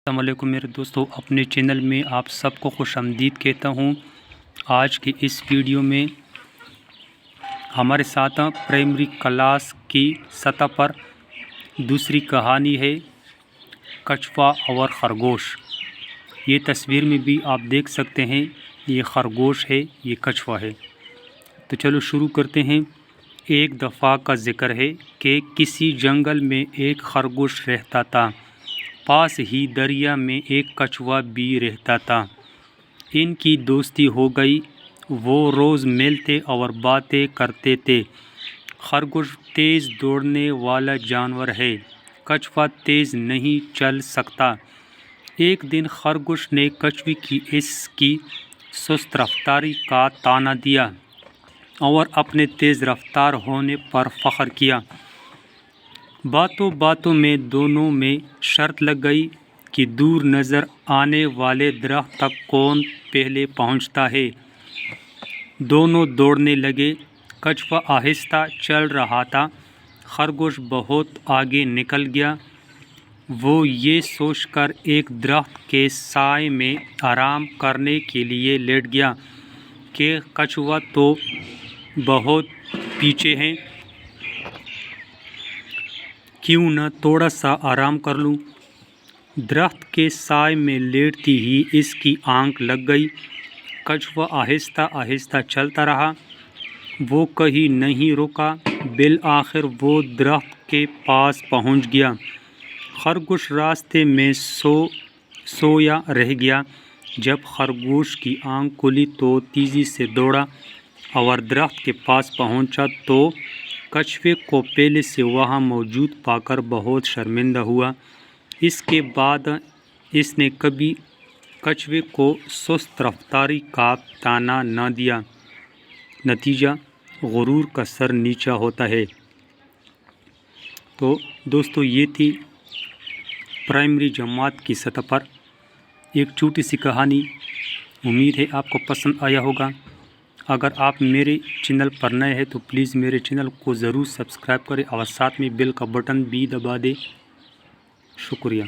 السلام علیکم میرے دوستو، اپنے چینل میں آپ سب کو خوش آمدید کہتا ہوں۔ آج کی اس ویڈیو میں ہمارے ساتھ پرائمری کلاس کی سطح پر دوسری کہانی ہے کچھوا اور خرگوش۔ یہ تصویر میں بھی آپ دیکھ سکتے ہیں، یہ خرگوش ہے، یہ کچھوا ہے۔ تو چلو شروع کرتے ہیں۔ ایک دفعہ کا ذکر ہے کہ کسی جنگل میں ایک خرگوش رہتا تھا، پاس ہی دریا میں ایک کچھوا بھی رہتا تھا۔ ان کی دوستی ہو گئی، وہ روز ملتے اور باتیں کرتے تھے۔ خرگوش تیز دوڑنے والا جانور ہے، کچھوا تیز نہیں چل سکتا۔ ایک دن خرگوش نے کچھوے کی اس کی سست رفتاری کا طعنہ دیا اور اپنے تیز رفتار ہونے پر فخر کیا۔ باتوں باتوں میں دونوں میں شرط لگ گئی کہ دور نظر آنے والے درخت تک کون پہلے پہنچتا ہے۔ دونوں دوڑنے لگے۔ کچھوا آہستہ چل رہا تھا، خرگوش بہت آگے نکل گیا۔ وہ یہ سوچ کر ایک درخت کے سائے میں آرام کرنے کے لیے لیٹ گیا کہ کچھوا تو بہت پیچھے ہے، کیوں نہ تھوڑا سا آرام کر لوں۔ درخت کے سائے میں لیٹتی ہی اس کی آنکھ لگ گئی۔ کچھوا آہستہ آہستہ چلتا رہا، وہ کہیں نہیں رکا۔ بالآخر وہ درخت کے پاس پہنچ گیا۔ خرگوش راستے میں سویا رہ گیا۔ جب خرگوش کی آنکھ کھلی تو تیزی سے دوڑا اور درخت کے پاس پہنچا تو کچھوے کو پہلے سے وہاں موجود پا کر بہت شرمندہ ہوا۔ اس کے بعد اس نے کبھی کچھوے کو سست رفتاری کا طعنہ نہ دیا۔ نتیجہ، غرور کا سر نیچا ہوتا ہے۔ تو دوستو، یہ تھی پرائمری جماعت کی سطح پر ایک چھوٹی سی کہانی۔ امید ہے آپ کو پسند آیا ہوگا۔ اگر آپ میرے چینل پر نئے ہیں تو پلیز میرے چینل کو ضرور سبسکرائب کریں اور ساتھ میں بیل کا بٹن بھی دبا دیں۔ شکریہ۔